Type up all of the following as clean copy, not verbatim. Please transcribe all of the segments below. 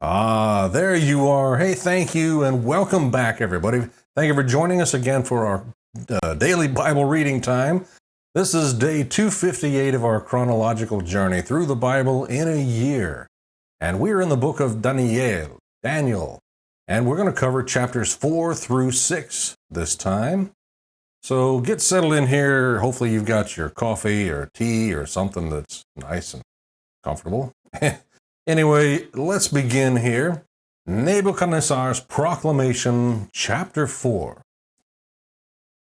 Ah, there you are. Hey, thank you and welcome back, everybody. Thank you for joining us again for our daily Bible reading time. This is day 258 of our chronological journey through the Bible in a year. And we're in the book of Daniel, and we're going to cover chapters 4 through 6 this time. So get settled in here. Hopefully you've got your coffee or tea or something that's nice and comfortable. Anyway, let's begin here. Nebuchadnezzar's Proclamation, Chapter 4.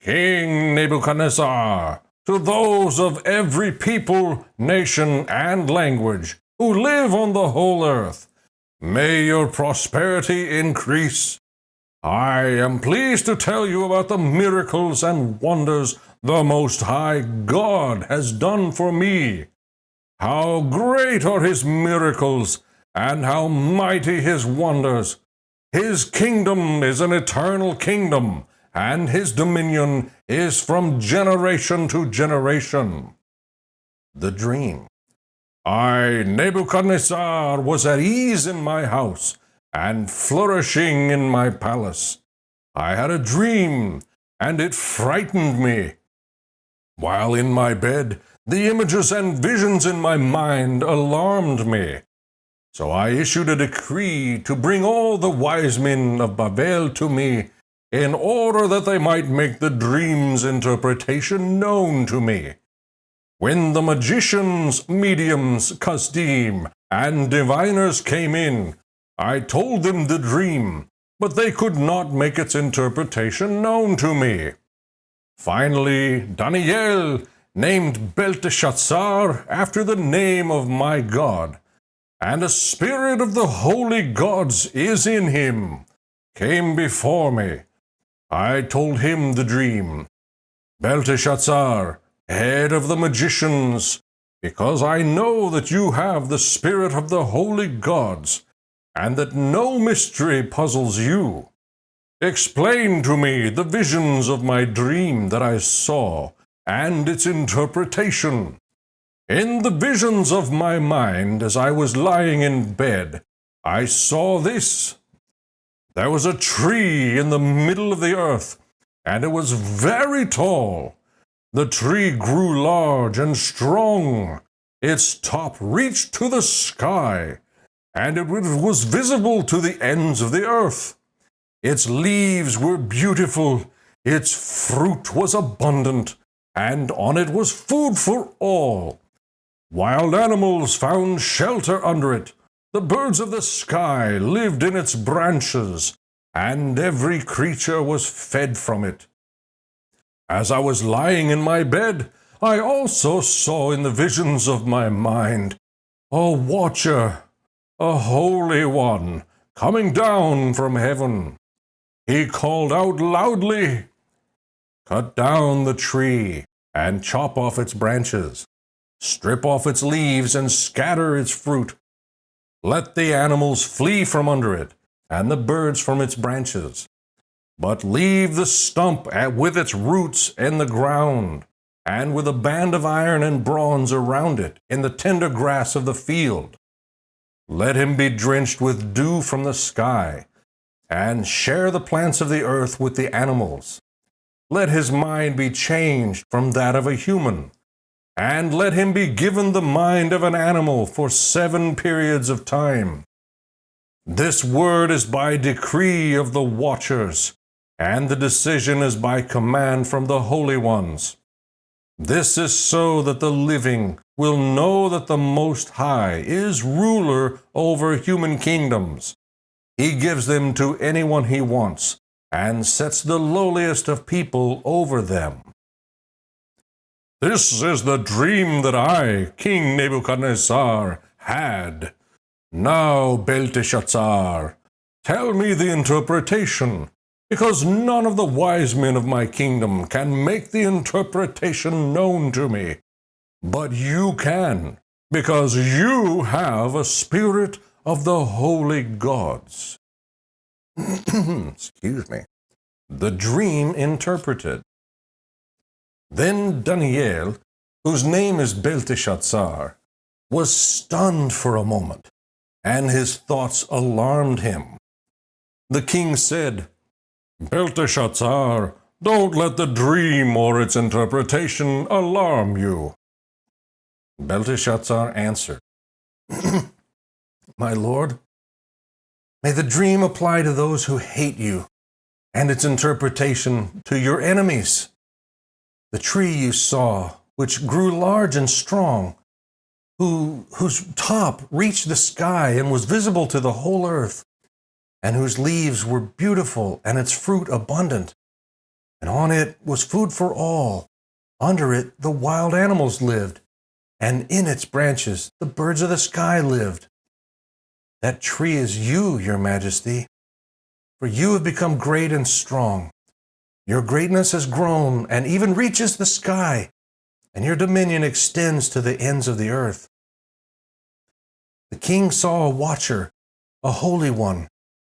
King Nebuchadnezzar, to those of every people, nation, and language who live on the whole earth, may your prosperity increase. I am pleased to tell you about the miracles and wonders the Most High God has done for me. How great are his miracles, and how mighty his wonders! His kingdom is an eternal kingdom, and his dominion is from generation to generation. The dream. I, Nebuchadnezzar, was at ease in my house, and flourishing in my palace. I had a dream, and it frightened me. While in my bed, the images and visions in my mind alarmed me. So I issued a decree to bring all the wise men of Babel to me, in order that they might make the dream's interpretation known to me. When the magicians, mediums, kasdim, and diviners came in, I told them the dream, but they could not make its interpretation known to me. Finally, Daniel, named Belteshazzar after the name of my God, and a spirit of the holy gods is in him, came before me. I told him the dream. Belteshazzar, head of the magicians, because I know that you have the spirit of the holy gods, and that no mystery puzzles you. Explain to me the visions of my dream that I saw, and its interpretation. In the visions of my mind, as I was lying in bed, I saw this. There was a tree in the middle of the earth, and it was very tall. The tree grew large and strong. Its top reached to the sky, and it was visible to the ends of the earth. Its leaves were beautiful, its fruit was abundant, and on it was food for all. Wild animals found shelter under it. The birds of the sky lived in its branches, and every creature was fed from it. As I was lying in my bed, I also saw in the visions of my mind a watcher, a holy one, coming down from heaven. He called out loudly, "Cut down the tree and chop off its branches. Strip off its leaves and scatter its fruit. Let the animals flee from under it, and the birds from its branches. But leave the stump with its roots in the ground, and with a band of iron and bronze around it, in the tender grass of the field. Let him be drenched with dew from the sky, and share the plants of the earth with the animals. Let his mind be changed from that of a human, and let him be given the mind of an animal for 7 periods of time. This word is by decree of the watchers, and the decision is by command from the holy ones. This is so that the living will know that the Most High is ruler over human kingdoms. He gives them to anyone he wants, and sets the lowliest of people over them. This is the dream that I, King Nebuchadnezzar, had. Now, Belteshazzar, tell me the interpretation, because none of the wise men of my kingdom can make the interpretation known to me. But you can, because you have a spirit of the holy gods. Excuse me. The dream interpreted. Then Daniel, whose name is Belteshazzar, was stunned for a moment. and his thoughts alarmed him. The king said, "Belteshazzar, don't let the dream or its interpretation alarm you." Belteshazzar answered, "My lord, may the dream apply to those who hate you, and its interpretation to your enemies. The tree you saw, which grew large and strong, whose top reached the sky and was visible to the whole earth, and whose leaves were beautiful and its fruit abundant, and on it was food for all. Under it the wild animals lived, and in its branches the birds of the sky lived. That tree is you, your majesty, for you have become great and strong. Your greatness has grown and even reaches the sky, and your dominion extends to the ends of the earth." The king saw a watcher, a holy one,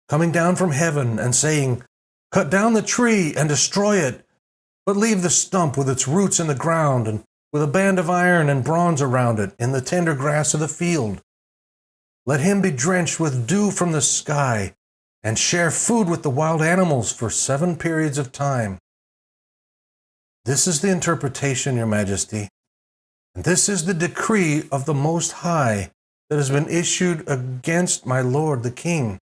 coming down from heaven and saying, "Cut down the tree and destroy it, but leave the stump with its roots in the ground and with a band of iron and bronze around it in the tender grass of the field. Let him be drenched with dew from the sky and share food with the wild animals for 7 periods of time." This is the interpretation, your majesty, and this is the decree of the Most High that has been issued against my lord the king.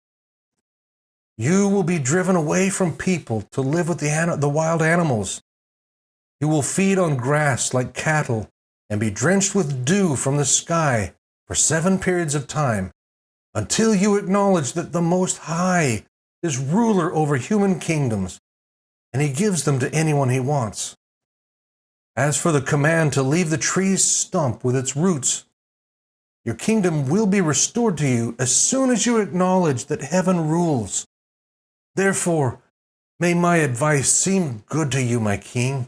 You will be driven away from people to live with the wild animals. You will feed on grass like cattle and be drenched with dew from the sky for 7 periods of time, until you acknowledge that the Most High is ruler over human kingdoms, and he gives them to anyone he wants. As for the command to leave the tree's stump with its roots, your kingdom will be restored to you as soon as you acknowledge that heaven rules. Therefore, may my advice seem good to you, my king.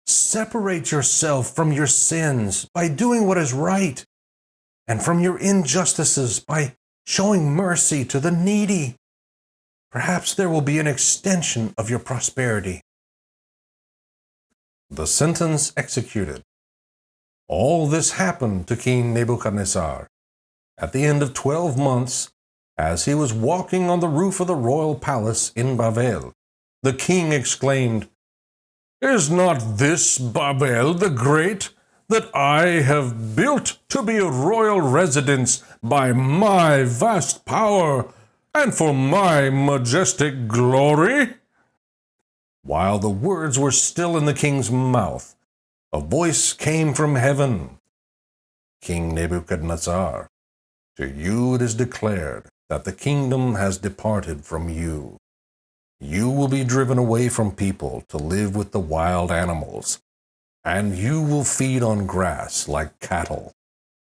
Separate yourself from your sins by doing what is right, and from your injustices by showing mercy to the needy. Perhaps there will be an extension of your prosperity." The sentence executed. All this happened to King Nebuchadnezzar. At the end of 12 months, as he was walking on the roof of the royal palace in Babel, the king exclaimed, "Is not this Babel the Great, that I have built to be a royal residence by my vast power and for my majestic glory?" While the words were still in the king's mouth, a voice came from heaven. "King Nebuchadnezzar, to you it is declared that the kingdom has departed from you. You will be driven away from people to live with the wild animals, and you will feed on grass like cattle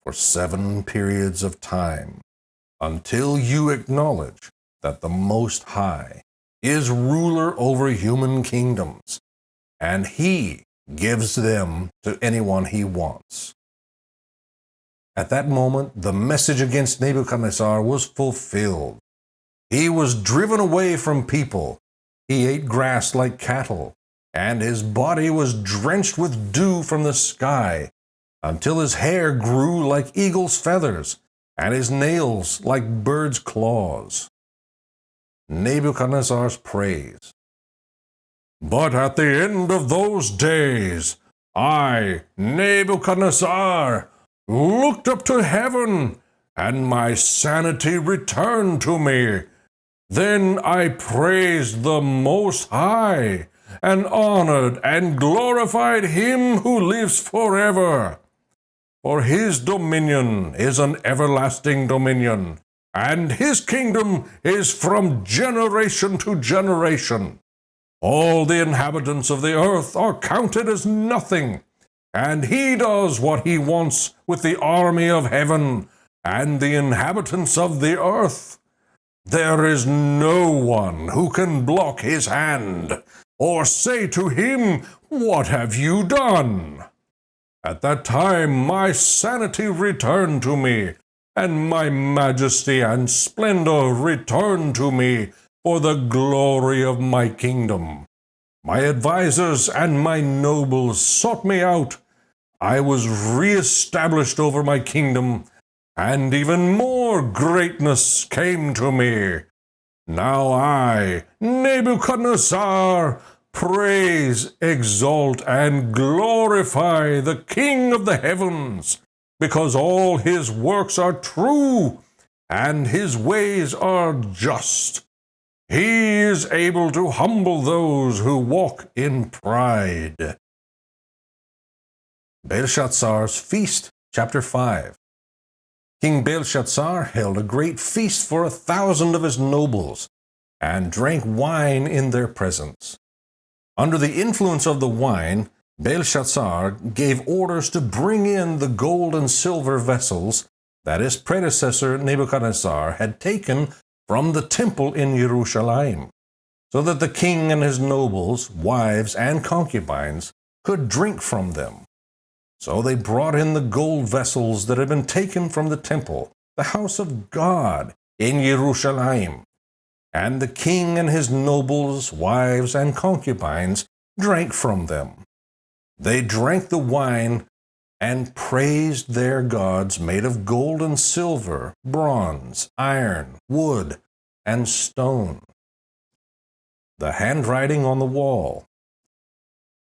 for 7 periods of time, until you acknowledge that the Most High is ruler over human kingdoms, and he gives them to anyone he wants." At that moment, the message against Nebuchadnezzar was fulfilled. He was driven away from people. He ate grass like cattle, and his body was drenched with dew from the sky, until his hair grew like eagle's feathers, and his nails like birds' claws. Nebuchadnezzar's praise. But at the end of those days, I, Nebuchadnezzar, looked up to heaven, and my sanity returned to me. Then I praised the Most High, and honored and glorified him who lives forever. For his dominion is an everlasting dominion, and his kingdom is from generation to generation. All the inhabitants of the earth are counted as nothing, and he does what he wants with the army of heaven and the inhabitants of the earth. There is no one who can block his hand or say to him, "What have you done?" At that time my sanity returned to me, and my majesty and splendor returned to me for the glory of my kingdom. My advisers and my nobles sought me out. I was re-established over my kingdom, and even more your greatness came to me. Now I, Nebuchadnezzar, praise, exalt, and glorify the King of the heavens, because all his works are true, and his ways are just. He is able to humble those who walk in pride. Belshazzar's Feast, Chapter 5. King Belshazzar held a great feast for 1,000 of his nobles, and drank wine in their presence. Under the influence of the wine, Belshazzar gave orders to bring in the gold and silver vessels that his predecessor Nebuchadnezzar had taken from the temple in Jerusalem, so that the king and his nobles, wives, and concubines could drink from them. So they brought in the gold vessels that had been taken from the temple, the house of God in Jerusalem. And the king and his nobles, wives, and concubines drank from them. They drank the wine and praised their gods made of gold and silver, bronze, iron, wood, and stone. The handwriting on the wall.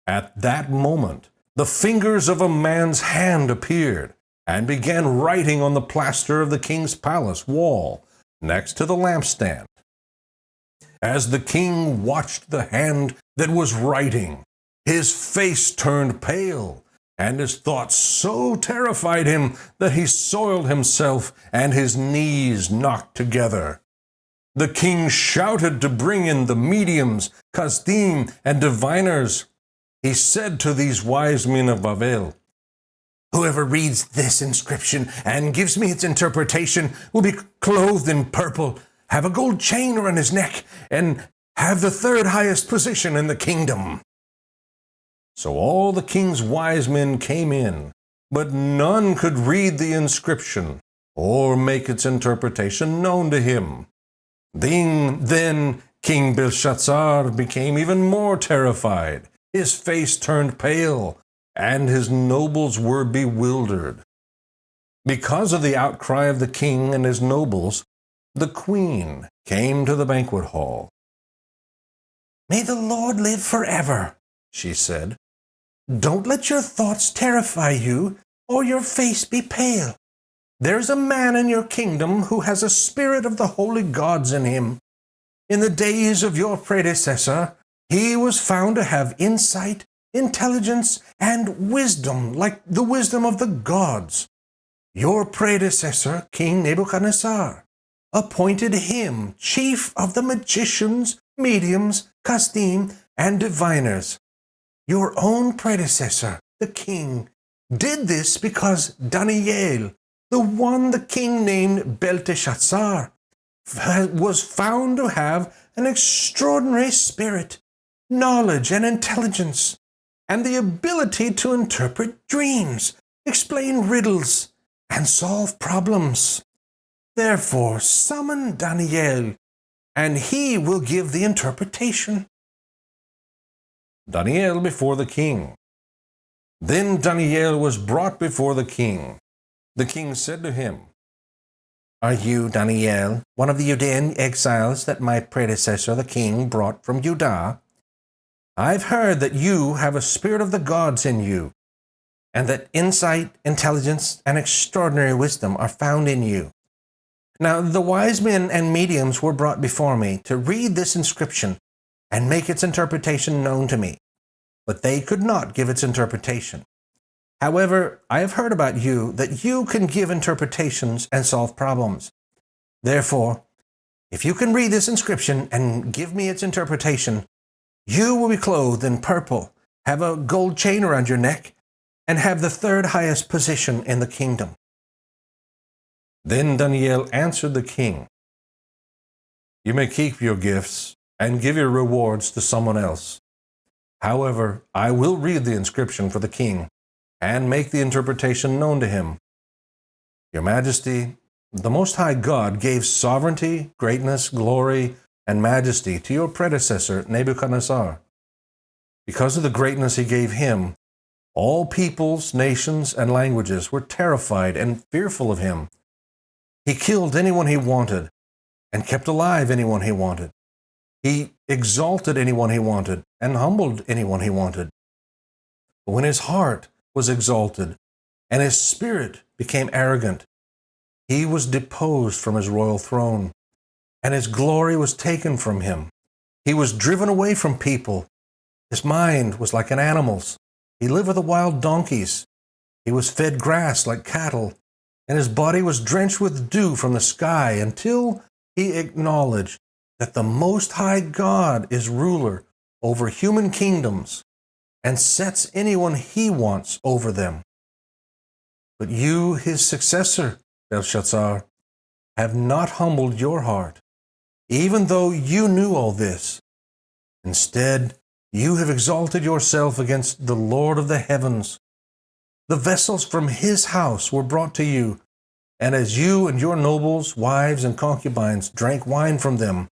At that moment, the fingers of a man's hand appeared and began writing on the plaster of the king's palace wall next to the lampstand. As the king watched the hand that was writing, his face turned pale, and his thoughts so terrified him that he soiled himself and his knees knocked together. The king shouted to bring in the mediums, kasdim, and diviners. He said to these wise men of Babel, "Whoever reads this inscription and gives me its interpretation will be clothed in purple, have a gold chain around his neck, and have the third highest position in the kingdom." So all the king's wise men came in, but none could read the inscription or make its interpretation known to him. Then King Belshazzar became even more terrified. His face turned pale, and his nobles were bewildered. Because of the outcry of the king and his nobles, the queen came to the banquet hall. "May the Lord live forever," she said. "Don't let your thoughts terrify you, or your face be pale. There's a man in your kingdom who has a spirit of the holy gods in him. In the days of your predecessor, he was found to have insight, intelligence, and wisdom like the wisdom of the gods. Your predecessor, King Nebuchadnezzar, appointed him chief of the magicians, mediums, kasdim, and diviners. Your own predecessor, the king, did this because Daniel, the one the king named Belteshazzar, was found to have an extraordinary spirit, knowledge, and intelligence, and the ability to interpret dreams, explain riddles, and solve problems. Therefore, summon Daniel, and he will give the interpretation." Daniel before the king. Then Daniel was brought before the king. The king said to him, "Are you, Daniel, one of the Judean exiles that my predecessor the king brought from Judah? I've heard that you have a spirit of the gods in you, and that insight, intelligence, and extraordinary wisdom are found in you. Now the wise men and mediums were brought before me to read this inscription and make its interpretation known to me, but they could not give its interpretation. However, I have heard about you that you can give interpretations and solve problems. Therefore, if you can read this inscription and give me its interpretation, you will be clothed in purple, have a gold chain around your neck, and have the third highest position in the kingdom." Then Daniel answered the king, "You may keep your gifts and give your rewards to someone else. However, I will read the inscription for the king and make the interpretation known to him. Your Majesty, the Most High God gave sovereignty, greatness, glory, and majesty to your predecessor Nebuchadnezzar. Because of the greatness he gave him, all peoples, nations, and languages were terrified and fearful of him. He killed anyone he wanted and kept alive anyone he wanted. He exalted anyone he wanted and humbled anyone he wanted. But when his heart was exalted and his spirit became arrogant, he was deposed from his royal throne, and his glory was taken from him. He was driven away from people. His mind was like an animal's. He lived with the wild donkeys. He was fed grass like cattle, and his body was drenched with dew from the sky until he acknowledged that the Most High God is ruler over human kingdoms and sets anyone he wants over them. But you, his successor, Belshazzar, have not humbled your heart, even though you knew all this. Instead, you have exalted yourself against the Lord of the heavens. The vessels from his house were brought to you, and as you and your nobles, wives, and concubines drank wine from them,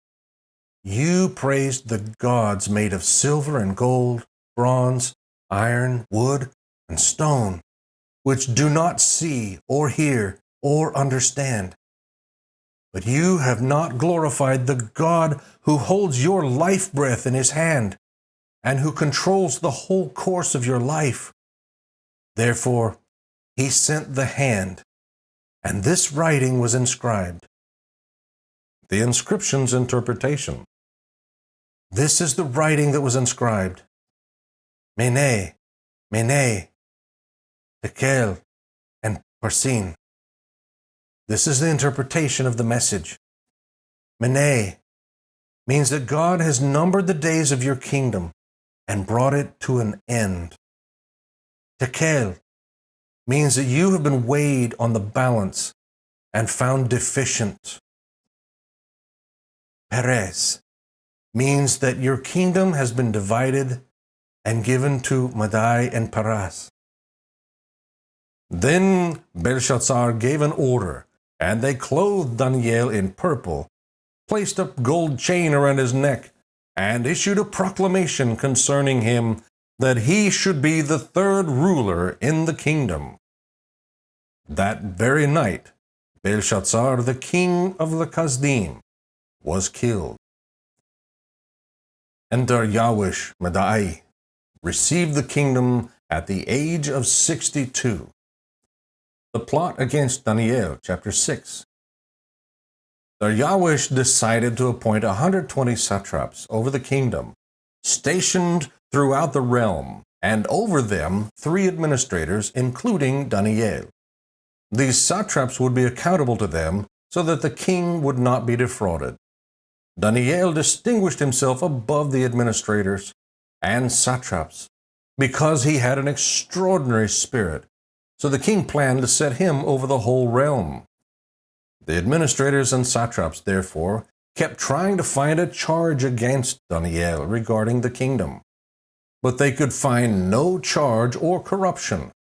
you praised the gods made of silver and gold, bronze, iron, wood, and stone, which do not see or hear or understand. But you have not glorified the God who holds your life breath in his hand and who controls the whole course of your life. Therefore, he sent the hand, and this writing was inscribed. The inscription's interpretation. This is the writing that was inscribed. Mene, Mene, Tekel, and Parsin. This is the interpretation of the message. Mene means that God has numbered the days of your kingdom and brought it to an end. Tekel means that you have been weighed on the balance and found deficient. Peres means that your kingdom has been divided and given to Madai and Paras. Then Belshazzar gave an order, and they clothed Daniel in purple, placed a gold chain around his neck, and issued a proclamation concerning him that he should be the third ruler in the kingdom. That very night, Belshazzar, the king of the Kasdim, was killed. And Daryawish Madai received the kingdom at the age of 62. The plot against Daniel, chapter 6. Daryawish decided to appoint 120 satraps over the kingdom, stationed throughout the realm, and over them 3 administrators, including Daniel. These satraps would be accountable to them so that the king would not be defrauded. Daniel distinguished himself above the administrators and satraps because he had an extraordinary spirit, so the king planned to set him over the whole realm. The administrators and satraps, therefore, kept trying to find a charge against Daniel regarding the kingdom, but they could find no charge or corruption,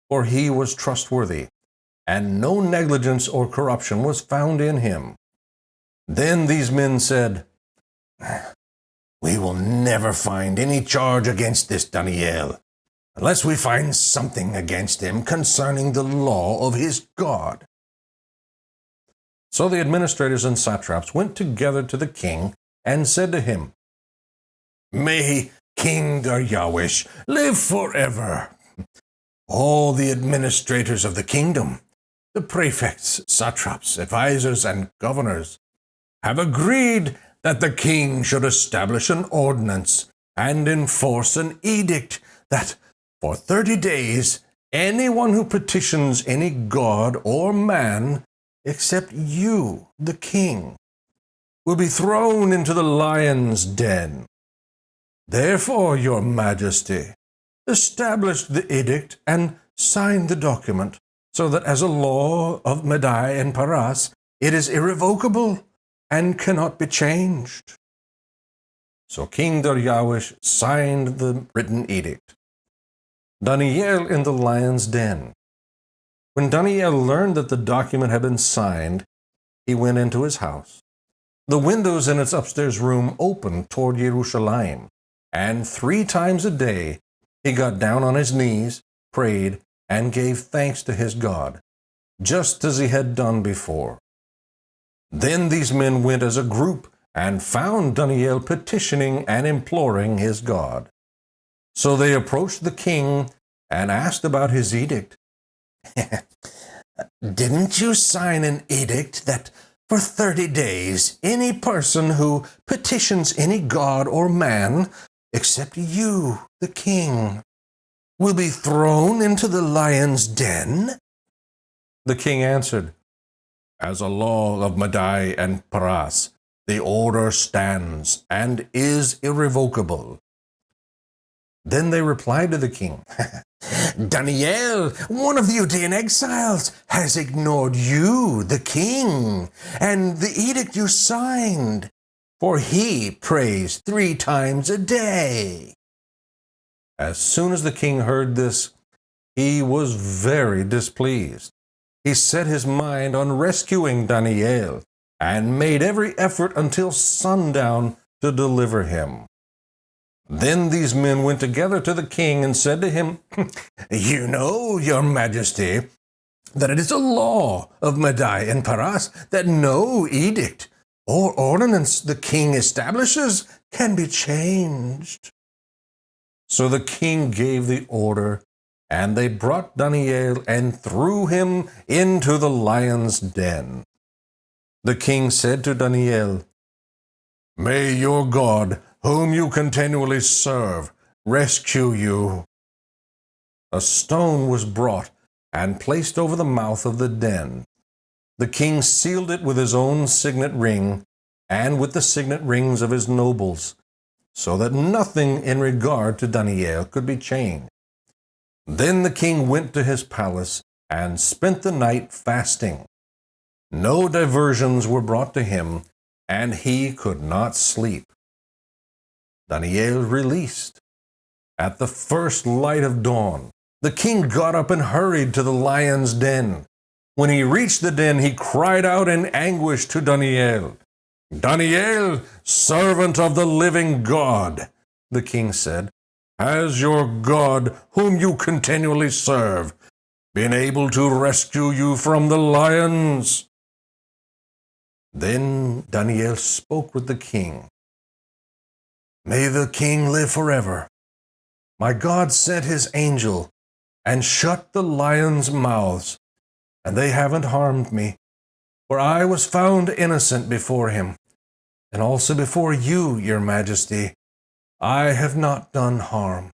for he was trustworthy, and no negligence or corruption was found in him. Then these men said, "We will never find any charge against this Daniel, unless we find something against him concerning the law of his God." So the administrators and satraps went together to the king and said to him, "May King Daryawish live forever. All the administrators of the kingdom, the prefects, satraps, advisors, and governors, have agreed that the king should establish an ordinance and enforce an edict that for 30 days anyone who petitions any god or man except you, the king, will be thrown into the lion's den. Therefore, your majesty, establish the edict and sign the document, so that as a law of Madai and Paras, it is irrevocable and cannot be changed." So King Daryawish signed the written edict. Daniel in the lion's den. When Daniel learned that the document had been signed, he went into his house. The windows in its upstairs room opened toward Jerusalem, and 3 times a day he got down on his knees, prayed, and gave thanks to his God, just as he had done before. Then these men went as a group and found Daniel petitioning and imploring his God. So they approached the king and asked about his edict. Didn't you sign an edict that for 30 days any person who petitions any god or man, except you, the king, will be thrown into the lion's den? The king answered, As a law of Madai and Paras, the order stands and is irrevocable. Then they replied to the king, Daniel, one of the Judean exiles, has ignored you, the king, and the edict you signed, for he prays 3 times a day. As soon as the king heard this, he was very displeased. He set his mind on rescuing Daniel and made every effort until sundown to deliver him. Then these men went together to the king and said to him, You know, your majesty, that it is a law of Madai and Paras that no edict or ordinance the king establishes can be changed. So the king gave the order, and they brought Daniel and threw him into the lion's den. The king said to Daniel, May your God, whom you continually serve, rescue you. A stone was brought and placed over the mouth of the den. The king sealed it with his own signet ring and with the signet rings of his nobles, so that nothing in regard to Daniel could be changed. Then the king went to his palace and spent the night fasting. No diversions were brought to him, and he could not sleep. Daniel released. At the first light of dawn, the king got up and hurried to the lion's den. When he reached the den, he cried out in anguish to Daniel. Daniel, servant of the living God, the king said, has your God, whom you continually serve, been able to rescue you from the lions? Then Daniel spoke with the king. May the king live forever. My God sent his angel and shut the lions' mouths, and they haven't harmed me, for I was found innocent before him, and also before you, your majesty. I have not done harm.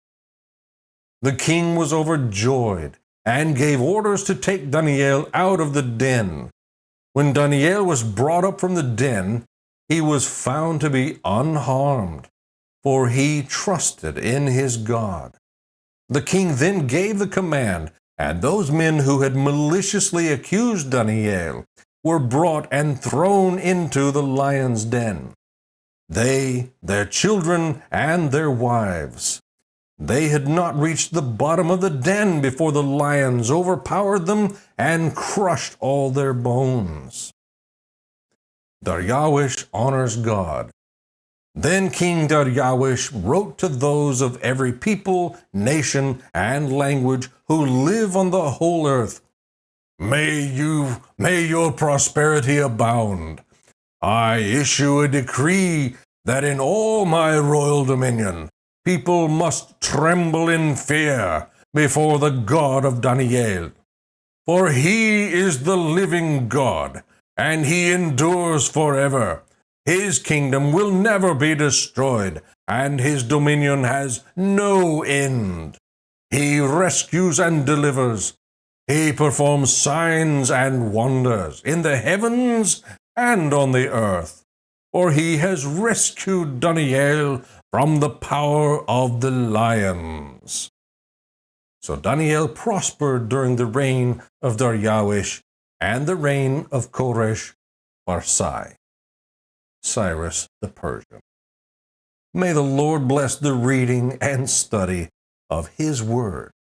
The king was overjoyed and gave orders to take Daniel out of the den. When Daniel was brought up from the den, he was found to be unharmed, for he trusted in his God. The king then gave the command, and those men who had maliciously accused Daniel were brought and thrown into the lion's den. They, their children, and their wives. They had not reached the bottom of the den before the lions overpowered them and crushed all their bones. Darius honors God. Then King Darius wrote to those of every people, nation, and language who live on the whole earth, May your prosperity abound. I issue a decree that in all my royal dominion, people must tremble in fear before the God of Daniel. For he is the living God, and he endures forever. His kingdom will never be destroyed, and his dominion has no end. He rescues and delivers. He performs signs and wonders in the heavens and on the earth. For he has rescued Daniel from the power of the lions. So Daniel prospered during the reign of Darius and the reign of Koresh Barsai, Cyrus the Persian. May the Lord bless the reading and study of his word.